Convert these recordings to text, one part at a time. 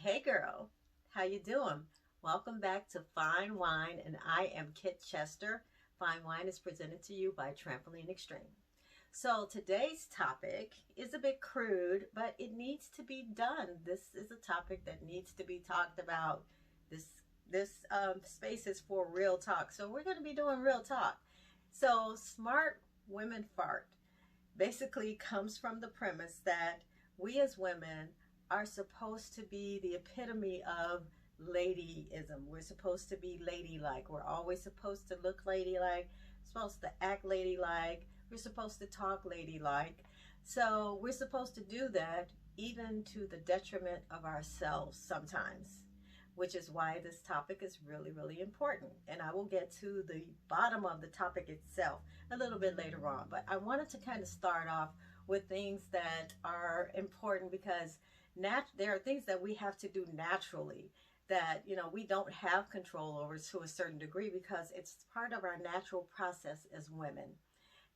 Hey girl, how you doing? Welcome back to Fine Wine, and I am Kitt Chester. Fine Wine is presented to you by TrampoLEAN Xtreme. So today's topic is a bit crude, but it needs to be done. This is a topic that needs to be talked about. This space is for real talk, so we're going to be doing real talk. So smart women fart basically comes from the premise that we as women are supposed to be the epitome of ladyism. We're supposed to be ladylike. We're always supposed to look ladylike, supposed to act ladylike. We're supposed to talk ladylike. So we're supposed to do that even to the detriment of ourselves sometimes, which is why this topic is really, really important. And I will get to the bottom of the topic itself a little bit later on. But I wanted to kind of start off with things that are important because there are things that we have to do naturally that, we don't have control over to a certain degree because it's part of our natural process as women.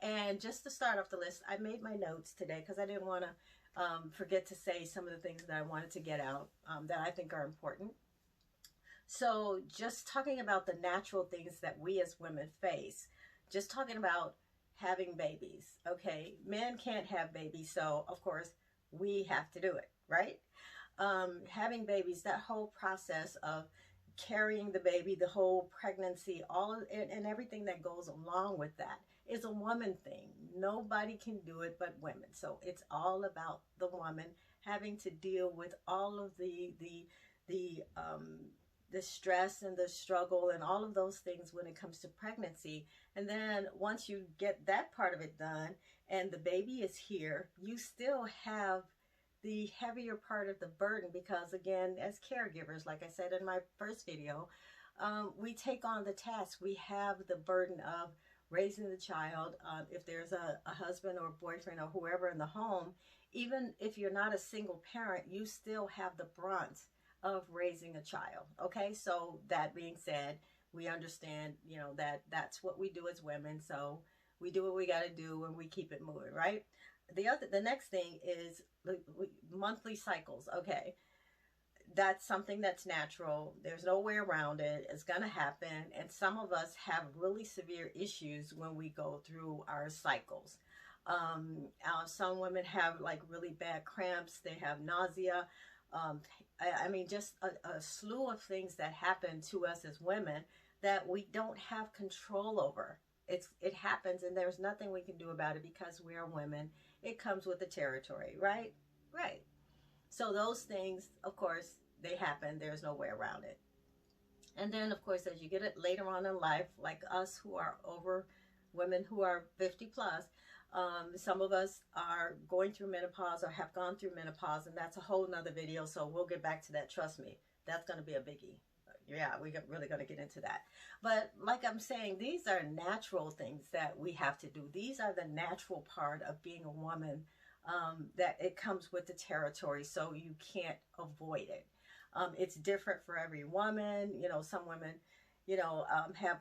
And just to start off the list, I made my notes today because I didn't want to forget to say some of the things that I wanted to get out that I think are important. So just talking about the natural things that we as women face, just talking about having babies, okay? Men can't have babies, so of course we have to do it, right? Having babies, that whole process of carrying the baby, the whole pregnancy, and everything that goes along with that is a woman thing. Nobody can do it but women. So it's all about the woman having to deal with all of the stress and the struggle and all of those things when it comes to pregnancy. And then once you get that part of it done and the baby is here, you still have the heavier part of the burden because, again, as caregivers, like I said in my first video, we take on the task. We have the burden of raising the child. If there's a husband or boyfriend or whoever in the home, even if you're not a single parent, you still have the brunt of raising a child. Okay, so that being said, we understand, that that's what we do as women. So we do what we got to do and we keep it moving, right? The next thing is monthly cycles. Okay, that's something that's natural. There's no way around it. It's going to happen. And some of us have really severe issues when we go through our cycles. Some women have like really bad cramps. They have nausea. I mean, just a slew of things that happen to us as women that we don't have control over. It happens and there's nothing we can do about it because we are women. It comes with the territory, right? Right. So those things, of course, they happen. There's no way around it. And then, of course, as you get it later on in life, like us who are over, women who are 50 plus, some of us are going through menopause or have gone through menopause, and that's a whole nother video, so we'll get back to that. Trust me, that's going to be a biggie. Yeah, we're really going to get into that. But like I'm saying, these are natural things that we have to do. These are the natural part of being a woman, that it comes with the territory, so you can't avoid it. It's different for every woman. Some women, have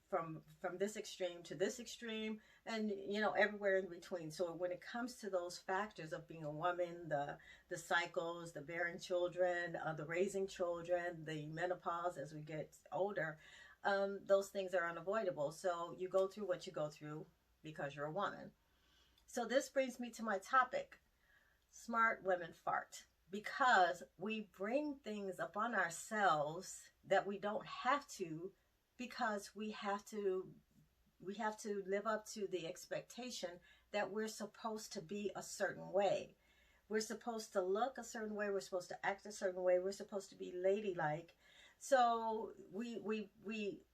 from this extreme to this extreme and, everywhere in between. So when it comes to those factors of being a woman, the cycles, the bearing children, the raising children, the menopause as we get older, those things are unavoidable. So you go through what you go through because you're a woman. So this brings me to my topic, smart women fart. Because we bring things upon ourselves that we don't have to, because we have to live up to the expectation that we're supposed to be a certain way. We're supposed to look a certain way. We're supposed to act a certain way. We're supposed to be ladylike. So we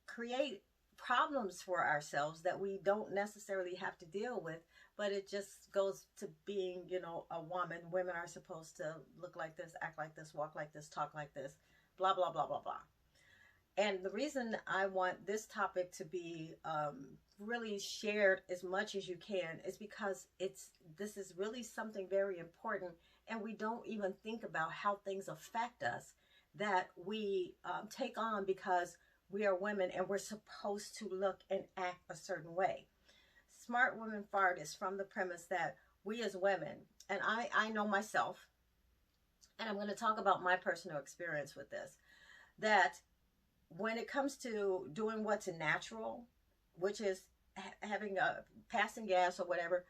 create problems for ourselves that we don't necessarily have to deal with, but it just goes to being, a woman. Women are supposed to look like this, act like this, walk like this, talk like this, blah, blah, blah, blah, blah. And the reason I want this topic to be really shared as much as you can is because this is really something very important, and we don't even think about how things affect us that we take on because we are women and we're supposed to look and act a certain way. Smart women fart is from the premise that we as women, and I know myself, And I'm going to talk about my personal experience with this, that when it comes to doing what's natural, which is having a passing gas or whatever,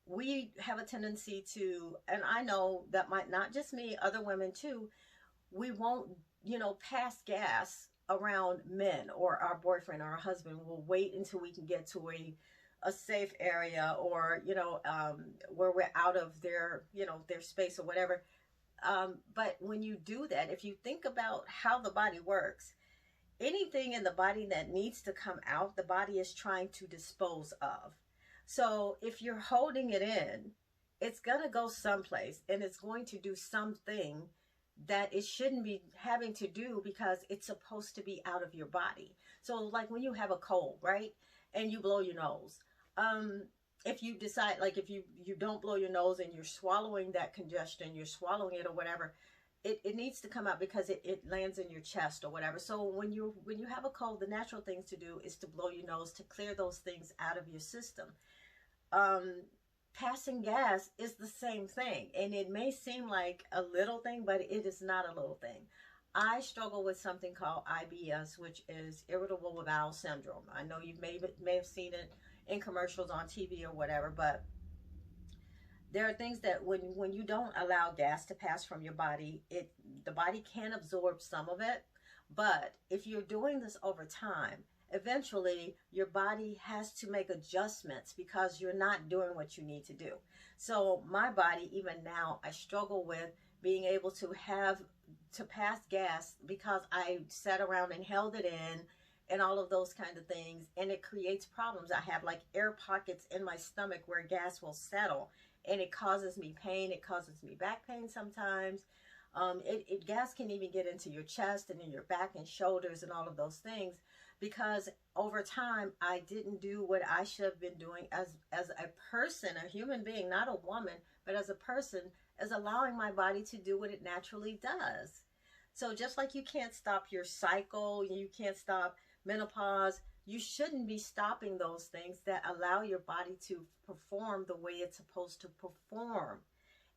we have a tendency to, and I know that might not just me, other women too, we won't, you know, pass gas around men or our boyfriend or our husband. We'll wait until we can get to a safe area, or, you know, where we're out of their, you know, their space or whatever. But when you do that, if you think about how the body works, anything in the body that needs to come out, the body is trying to dispose of. So if you're holding it in, it's going to go someplace, and it's going to do something that it shouldn't be having to do, because it's supposed to be out of your body. So like when you have a cold, right, and you blow your nose, if you decide, like if you don't blow your nose and you're swallowing that congestion, you're swallowing it or whatever, it needs to come out because it lands in your chest or whatever. So when you have a cold, the natural thing to do is to blow your nose to clear those things out of your system. Passing gas is the same thing, and it may seem like a little thing, but it is not a little thing. I struggle with something called IBS, which is irritable bowel syndrome. I know you may have seen it in commercials on TV or whatever, but there are things that when you don't allow gas to pass from your body, the body can absorb some of it. But if you're doing this over time, eventually your body has to make adjustments because you're not doing what you need to do. So my body, even now, I struggle with being able to pass gas because I sat around and held it in and all of those kind of things, and it creates problems. I have like air pockets in my stomach where gas will settle, and it causes me pain. It causes me back pain sometimes. Gas can even get into your chest and in your back and shoulders and all of those things, because over time I didn't do what I should have been doing as a person, a human being, not a woman, but as a person, as allowing my body to do what it naturally does. So just like you can't stop your cycle, you can't stop menopause, you shouldn't be stopping those things that allow your body to perform the way it's supposed to perform.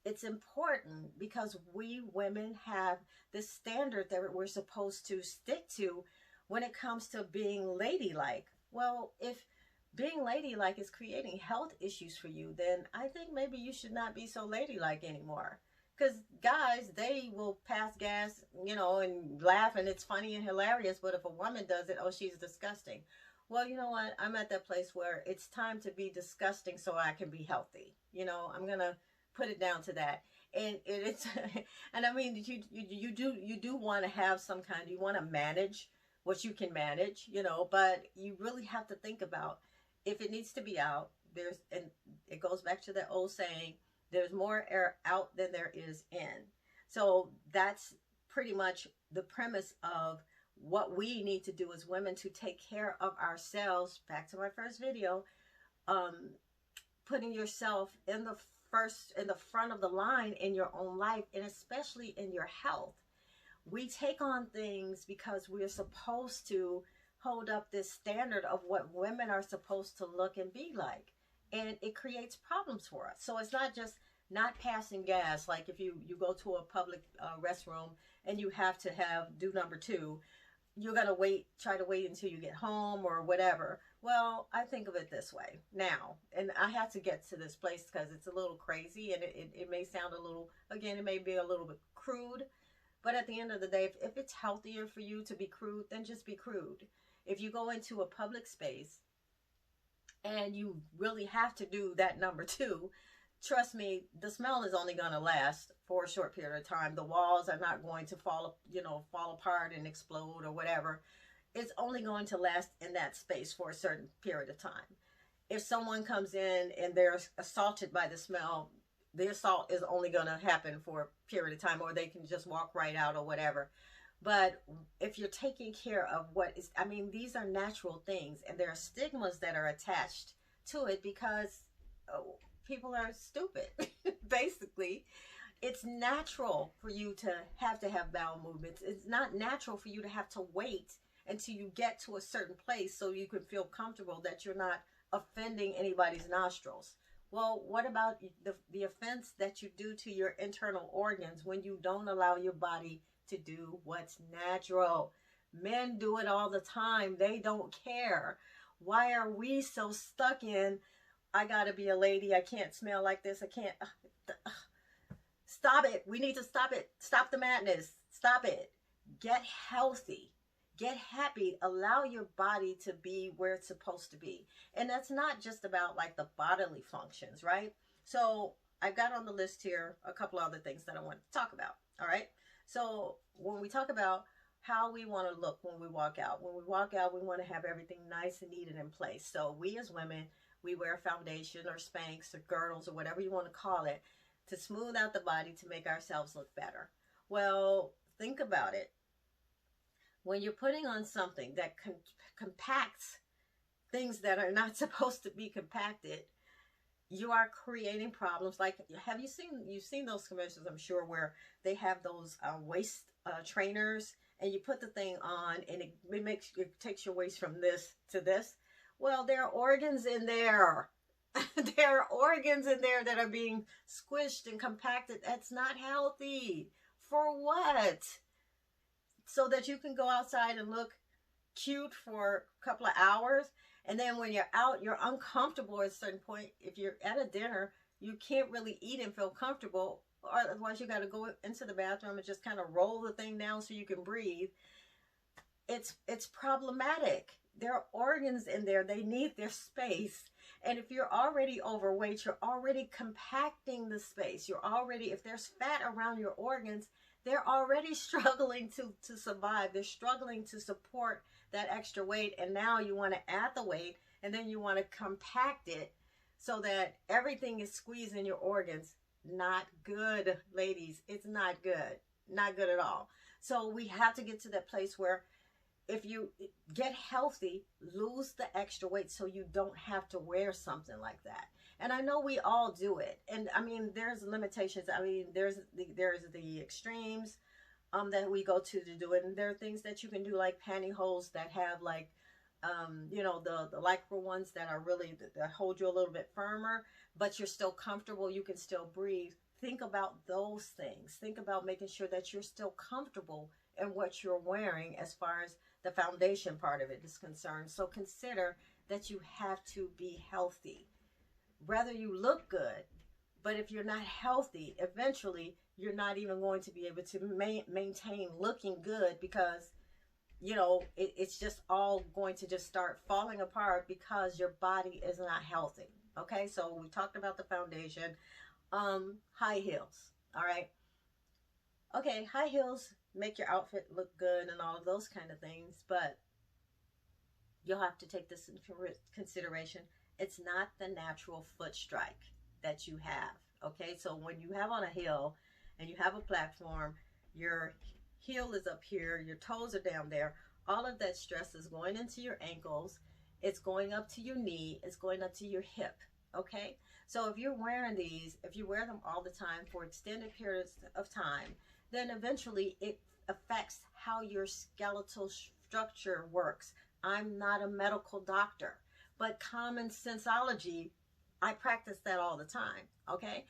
It's important because we women have this standard that we're supposed to stick to when it comes to being ladylike. Well, if being ladylike is creating health issues for you, then I think maybe you should not be so ladylike anymore. Because guys, they will pass gas, you know, and laugh, and it's funny and hilarious. But if a woman does it, oh, she's disgusting. Well, you know what? I'm at that place where it's time to be disgusting so I can be healthy. You know, I'm going to put it down to that. And it's, and I mean, you do want to have some kind, you want to manage what you can manage, you know, but you really have to think about if it needs to be out. And it goes back to that old saying, there's more air out than there is in. So that's pretty much the premise of what we need to do as women to take care of ourselves. Back to my first video, putting yourself in the front of the line in your own life, and especially in your health. We take on things because we're supposed to hold up this standard of what women are supposed to look and be like. And it creates problems for us. So it's not just not passing gas. Like if you go to a public restroom and you have to do number 2, you're going to try to wait until you get home or whatever. Well, I think of it this way now, and I had to get to this place because it's a little crazy, and it may sound a little, again, it may be a little bit crude, but at the end of the day, if it's healthier for you to be crude, then just be crude. If you go into a public space and you really have to do that number 2, trust me, the smell is only going to last for a short period of time. The walls are not going to fall apart and explode or whatever. It's only going to last in that space for a certain period of time. If someone comes in and they're assaulted by the smell, the assault is only going to happen for a period of time, or they can just walk right out or whatever. But if you're taking care of these are natural things, and there are stigmas that are attached to it because people are stupid. Basically, it's natural for you to have bowel movements. It's not natural for you to have to wait until you get to a certain place so you can feel comfortable that you're not offending anybody's nostrils. Well, what about the offense that you do to your internal organs when you don't allow your body to do what's natural? Men do it all the time. They don't care. Why are we so stuck in, I gotta be a lady, I can't smell like this, I can't. Stop it. We need to stop it. Stop the madness. Stop it. Get healthy. Get happy. Allow your body to be where it's supposed to be. And that's not just about like the bodily functions, right? So I've got on the list here a couple other things that I want to talk about. All right. So when we talk about how we want to look when we walk out, we want to have everything nice and neat and in place. So we as women, we wear foundation or Spanx or girdles or whatever you want to call it to smooth out the body to make ourselves look better. Well, think about it. When you're putting on something that compacts things that are not supposed to be compacted, you are creating problems. Like, have you've seen those commercials, I'm sure, where they have those waist trainers, and you put the thing on and it takes your waist from this to this. Well, there are organs in there. There are organs in there that are being squished and compacted. That's not healthy. For what? So that you can go outside and look cute for a couple of hours, and then when you're out, you're uncomfortable at a certain point. If you're at a dinner, you can't really eat and feel comfortable, or otherwise you got to go into the bathroom and just kind of roll the thing down so you can breathe. It's problematic. There are organs in there. They need their space. And if you're already overweight, you're already compacting the space. You're already, if there's fat around your organs, they're already struggling to survive. They're struggling to support that extra weight. And now you want to add the weight, and then you want to compact it so that everything is squeezed in your organs. Not good, ladies. It's not good. Not good at all. So we have to get to that place where if you get healthy, lose the extra weight so you don't have to wear something like that. And I know we all do it. And I mean, there's limitations. I mean, there's the extremes that we go to do it. And there are things that you can do, like pantyhose that have like, you know, the lycra ones that are really, that hold you a little bit firmer, but you're still comfortable. You can still breathe. Think about those things. Think about making sure that you're still comfortable in what you're wearing as far as the foundation part of it is concerned. So consider that you have to be healthy. Whether you look good, but if you're not healthy, eventually you're not even going to be able to maintain looking good, because, you know, it's just all going to just start falling apart because your body is not healthy. Okay, so we talked about the foundation. High heels. All right. Okay, high heels make your outfit look good and all of those kind of things, but you'll have to take this into consideration. It's not the natural foot strike that you have. Okay, so when you have on a heel and you have a platform, your heel is up here, your toes are down there, all of that stress is going into your ankles, it's going up to your knee, it's going up to your hip. Okay, so if you're wearing these, if you wear them all the time for extended periods of time, then eventually it affects how your skeletal structure works. I'm not a medical doctor, but common senseology, I practice that all the time. Okay,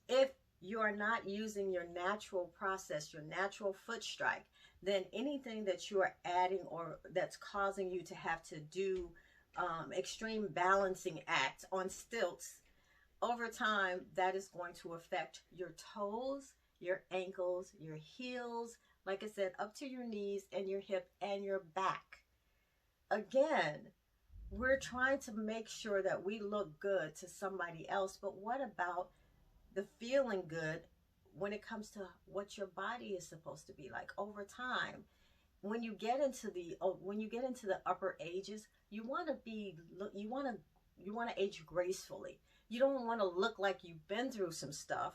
if you are not using your natural process, your natural foot strike, then anything that you are adding or that's causing you to have to do extreme balancing acts on stilts, over time, that is going to affect your toes, your ankles, your heels, like I said, up to your knees and your hip and your back. Again, we're trying to make sure that we look good to somebody else, but what about the feeling good when it comes to what your body is supposed to be like over time? When you get into the upper ages, you want to age gracefully. You don't want to look like you've been through some stuff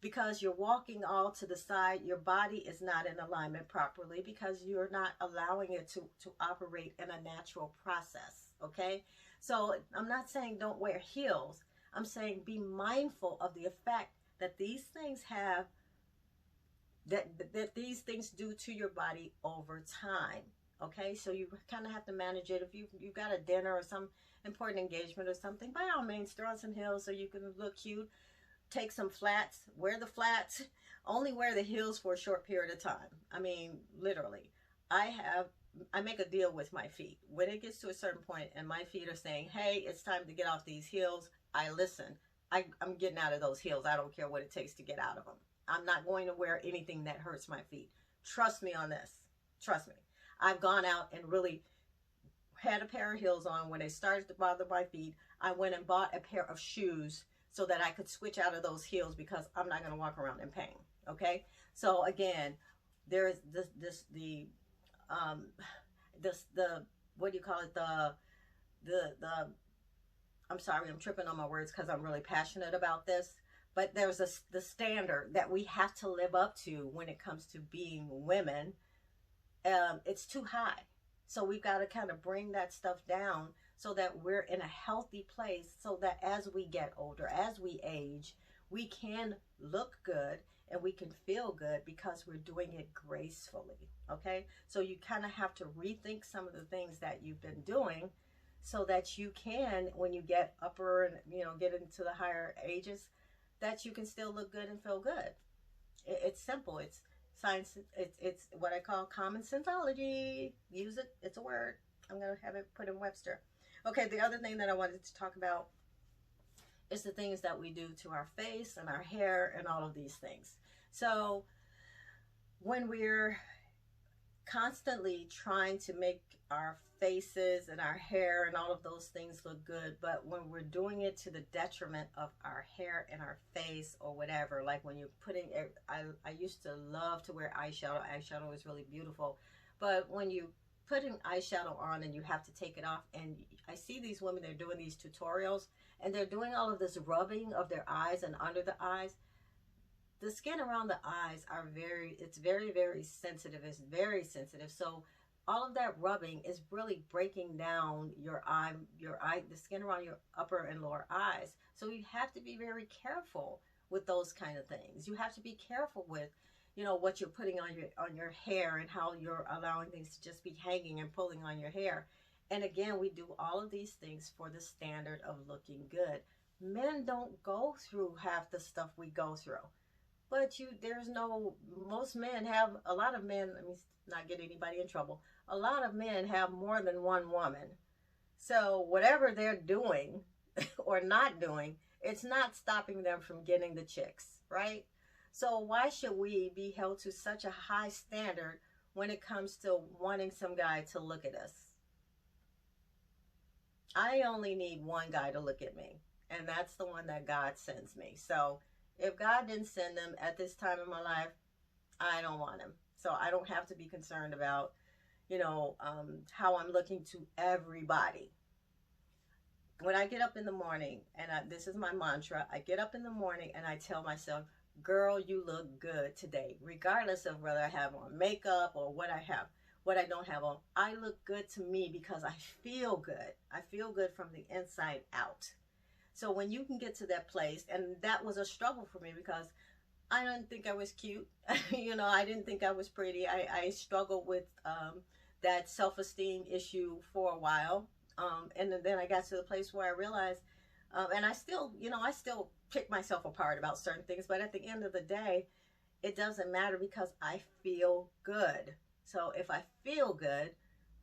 because you're walking all to the side. Your body is not in alignment properly because you're not allowing it to operate in a natural process. Okay, so I'm not saying don't wear heels. I'm saying be mindful of the effect that these things have, that these things do to your body over time. Okay, so you kind of have to manage it. If you've got a dinner or some important engagement or something, by all means, throw on some heels so you can look cute. Take some flats, wear the flats, only wear the heels for a short period of time. I mean, literally. I make a deal with my feet. When it gets to a certain point and my feet are saying, hey, it's time to get off these heels, I listen. I'm getting out of those heels. I don't care what it takes to get out of them. I'm not going to wear anything that hurts my feet. Trust me on this. Trust me. I've gone out and really had a pair of heels on. When it started to bother my feet, I went and bought a pair of shoes so that I could switch out of those heels, because I'm not going to walk around in pain. Okay. So again, there's the what do you call it? I'm sorry, I'm tripping on my words because I'm really passionate about this. But there's the standard that we have to live up to when it comes to being women. It's too high. So we've got to kind of bring that stuff down so that we're in a healthy place, so that as we get older, as we age, we can look good and we can feel good because we're doing it gracefully. Okay? So you kind of have to rethink some of the things that you've been doing so that you can, when you get upper and, you know, get into the higher ages, that you can still look good and feel good. It's simple. It's science. It's what I call common senseology. Use it. It's a word. I'm going to have it put in Webster. Okay, the other thing that I wanted to talk about is the things that we do to our face and our hair and all of these things. So when we're constantly trying to make our faces and our hair and all of those things look good, but when we're doing it to the detriment of our hair and our face or whatever, like when you're putting, I used to love to wear eyeshadow. Eyeshadow is really beautiful, but when you putting eyeshadow on and you have to take it off, and I see these women, they're doing these tutorials and they're doing all of this rubbing of their eyes and under the eyes. The skin around the eyes are it's very, very sensitive. It's very sensitive. So all of that rubbing is really breaking down your eye, the skin around your upper and lower eyes. So you have to be very careful with those kind of things. You have to be careful with, you know, what you're putting on your hair and how you're allowing things to just be hanging and pulling on your hair. And again, we do all of these things for the standard of looking good. Men don't go through half the stuff we go through. But most men have, a lot of men, let me not get anybody in trouble, a lot of men have more than one woman. So whatever they're doing or not doing, it's not stopping them from getting the chicks, right? So why should we be held to such a high standard when it comes to wanting some guy to look at us? I only need one guy to look at me, and that's the one that God sends me. So if God didn't send him at this time in my life, I don't want him. So I don't have to be concerned about, you know, how I'm looking to everybody. When I get up in the morning, and this is my mantra, I get up in the morning and I tell myself, girl, you look good today, regardless of whether I have on makeup or what I don't have on. I look good to me because I feel good. I feel good from the inside out. So when you can get to that place, and that was a struggle for me because I didn't think I was cute. You know, I didn't think I was pretty. I struggled with that self-esteem issue for a while. And then I got to the place where I realized, and I still, you know, I still pick myself apart about certain things, but at the end of the day, it doesn't matter because I feel good. So if I feel good,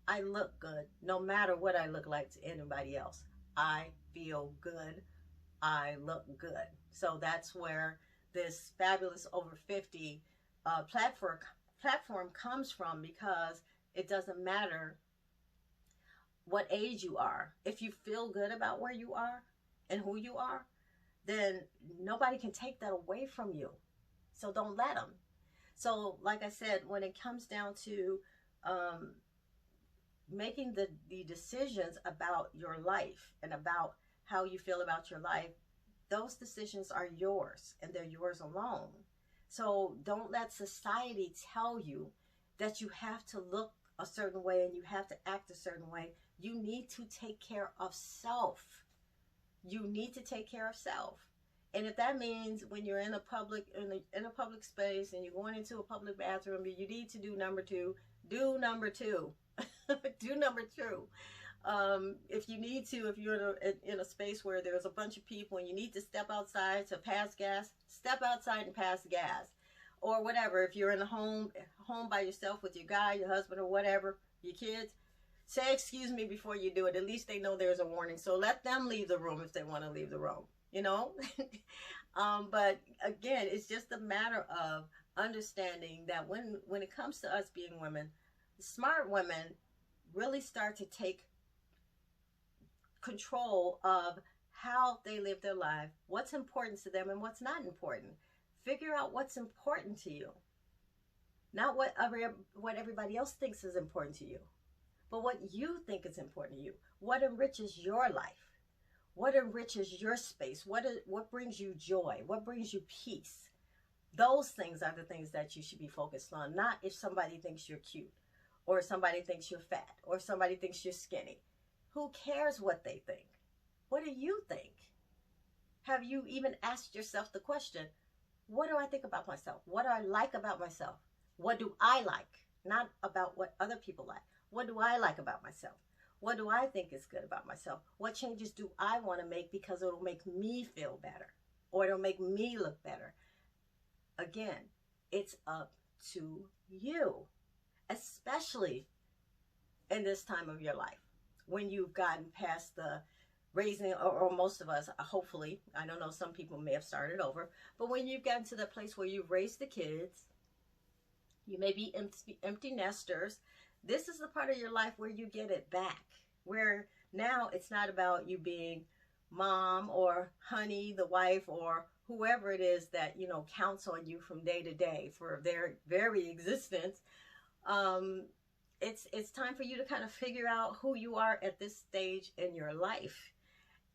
I look good, no matter what I look like to anybody else. I feel good. I look good. So that's where this Fabulous Over 50 platform comes from, because it doesn't matter what age you are. If you feel good about where you are and who you are, then nobody can take that away from you. So don't let them. So like I said, when it comes down to making the decisions about your life and about how you feel about your life, those decisions are yours and they're yours alone. So don't let society tell you that you have to look a certain way and you have to act a certain way. You need to take care of self. You need to take care of self. And if that means when you're in a public space and you're going into a public bathroom, you need to do number two, do number two. Do number two. If you need to, if you're in a space where there's a bunch of people and you need to step outside to pass gas, step outside and pass gas. Or whatever, if you're in a home by yourself with your guy, your husband, or whatever, your kids, say excuse me before you do it. At least they know there's a warning. So let them leave the room if they want to leave the room, you know. But again, it's just a matter of understanding that when it comes to us being women, smart women really start to take control of how they live their life, what's important to them and what's not important. Figure out what's important to you. Not what everybody else thinks is important to you, but what you think is important to you. What enriches your life? What enriches your space? What brings you joy? What brings you peace? Those things are the things that you should be focused on, not if somebody thinks you're cute, or somebody thinks you're fat, or somebody thinks you're skinny. Who cares what they think? What do you think? Have you even asked yourself the question, what do I think about myself? What do I like about myself? What do I like? Not about what other people like. What do I like about myself? What do I think is good about myself? What changes do I want to make because it'll make me feel better, or it'll make me look better? Again, it's up to you, especially in this time of your life when you've gotten past the raising, or most of us, hopefully, I don't know, some people may have started over, but when you've gotten to the place where you've raised the kids, you may be empty nesters. This is the part of your life where you get it back, where now it's not about you being mom or honey, the wife, or whoever it is that, you know, counts on you from day to day for their very existence. It's time for you to kind of figure out who you are at this stage in your life.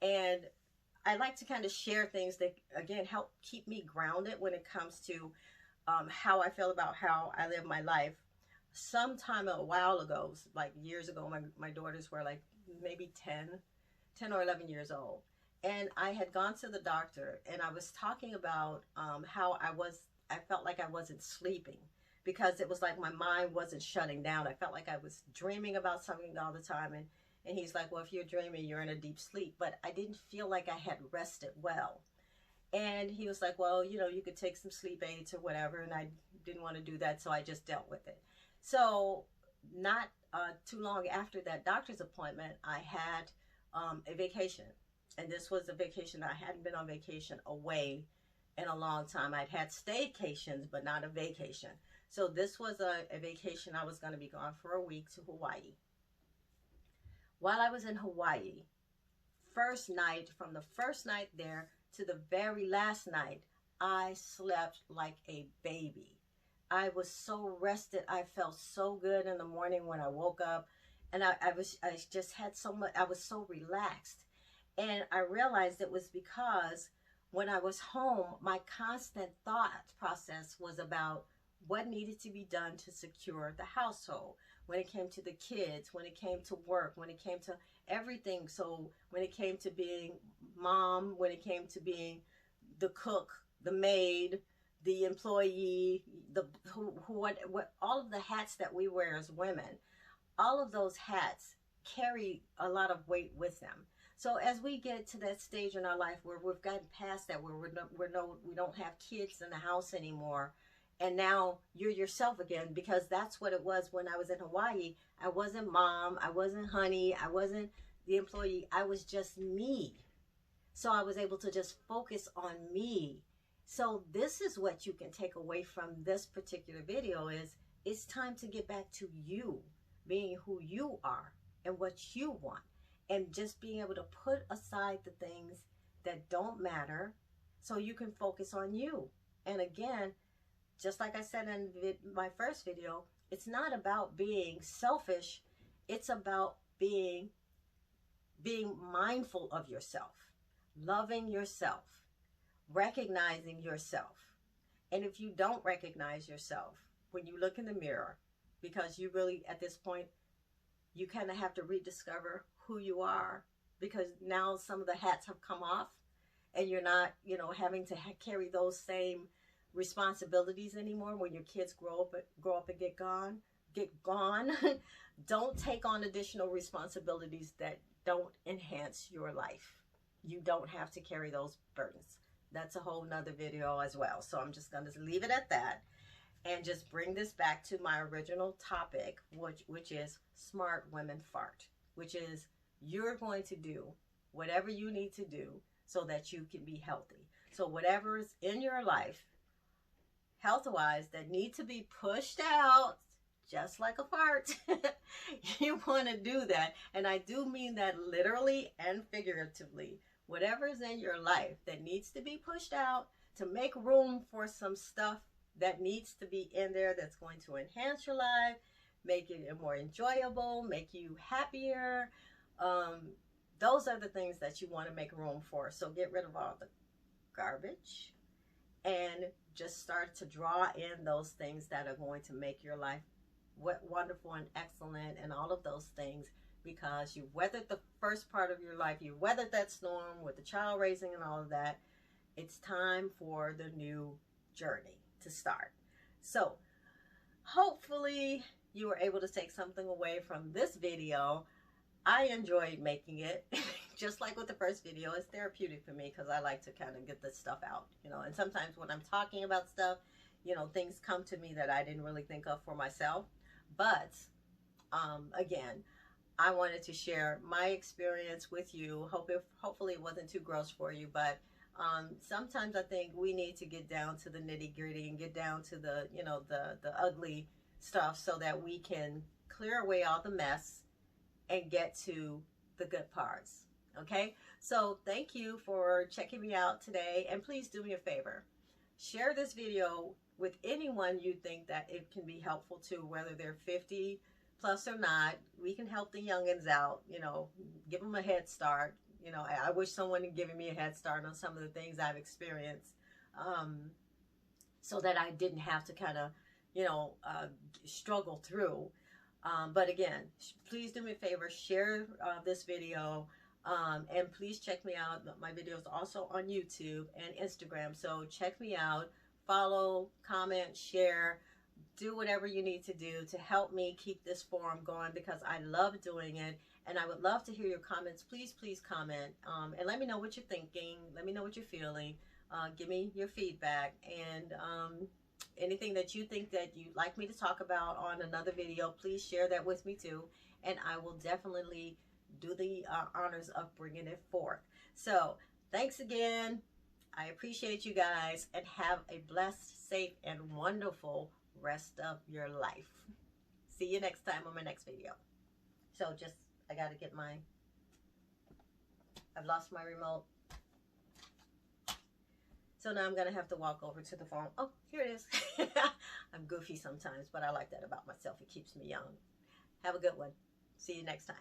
And I like to kind of share things that, again, help keep me grounded when it comes to how I feel about how I live my life. Sometime a while ago, like years ago, my daughters were like maybe 10 or 11 years old. And I had gone to the doctor and I was talking about how I felt like I wasn't sleeping, because it was like my mind wasn't shutting down. I felt like I was dreaming about something all the time. And he's like, well, if you're dreaming, you're in a deep sleep. But I didn't feel like I had rested well. And he was like, well, you know, you could take some sleep aids or whatever. And I didn't want to do that, so I just dealt with it. So not too long after that doctor's appointment, I had a vacation. And this was a vacation. I hadn't been on vacation away in a long time. I'd had staycations, but not a vacation. So this was a vacation. I was going to be gone for a week to Hawaii. While I was in Hawaii, from the first night there to the very last night, I slept like a baby. I was so rested. I felt so good in the morning when I woke up, and I just had so much, I was so relaxed. And I realized it was because when I was home, my constant thought process was about what needed to be done to secure the household. When it came to the kids, when it came to work, when it came to everything. So when it came to being mom, when it came to being the cook, the maid, the employee, what all of the hats that we wear as women, all of those hats carry a lot of weight with them. So as we get to that stage in our life where we've gotten past that, where we don't have kids in the house anymore, and now you're yourself again, because that's what it was when I was in Hawaii. I wasn't mom, I wasn't honey, I wasn't the employee, I was just me. So I was able to just focus on me. So this is what you can take away from this particular video is, it's time to get back to you, being who you are and what you want. And just being able to put aside the things that don't matter so you can focus on you. And again, just like I said in my first video, it's not about being selfish. It's about being mindful of yourself, loving yourself, recognizing yourself. And if you don't recognize yourself when you look in the mirror, because you really, at this point, you kind of have to rediscover who you are, because now some of the hats have come off and you're not, you know, having to carry those same responsibilities anymore when your kids grow up and get gone. get gone. Don't take on additional responsibilities that don't enhance your life. You don't have to carry those burdens. That's a whole nother video as well. So I'm just going to leave it at that and just bring this back to my original topic, which is smart women fart, which is you're going to do whatever you need to do so that you can be healthy. So whatever is in your life, health-wise, that need to be pushed out, just like a fart, you want to do that. And I do mean that literally and figuratively. Whatever is in your life that needs to be pushed out to make room for some stuff that needs to be in there that's going to enhance your life, make it more enjoyable, make you happier. Those are the things that you want to make room for. So get rid of all the garbage and just start to draw in those things that are going to make your life wonderful and excellent and all of those things, because you weathered the first part of your life, you weathered that storm with the child raising and all of that. It's time for the new journey to start. So hopefully you were able to take something away from this video. I enjoyed making it. Just like with the first video, it's therapeutic for me because I like to kind of get this stuff out, you know. And sometimes when I'm talking about stuff, you know, things come to me that I didn't really think of for myself. But again, I wanted to share my experience with you. Hopefully it wasn't too gross for you, but sometimes I think we need to get down to the nitty-gritty and get down to the, you know, the ugly stuff so that we can clear away all the mess and get to the good parts. Okay, so thank you for checking me out today, and please do me a favor, share this video with anyone you think that it can be helpful to, whether they're 50 plus or not. We can help the youngins out, you know, give them a head start. You know, I wish someone had given me a head start on some of the things I've experienced, so that I didn't have to kind of, you know, struggle through. But again, please do me a favor, share this video, and please check me out. My videos also on YouTube and Instagram, so check me out, follow, comment, share, do whatever you need to do to help me keep this forum going, because I love doing it, and I would love to hear your comments. Please comment, and let me know what you're thinking, let me know what you're feeling, give me your feedback, and anything that you think that you'd like me to talk about on another video, please share that with me too, and I will definitely do the honors of bringing it forth. So thanks again. I appreciate you guys, and have a blessed, safe, and wonderful rest of your life. See you next time on my next video. So just, I gotta get I've lost my remote. So now I'm going to have to walk over to the phone. Oh, here it is. I'm goofy sometimes, but I like that about myself. It keeps me young. Have a good one. See you next time.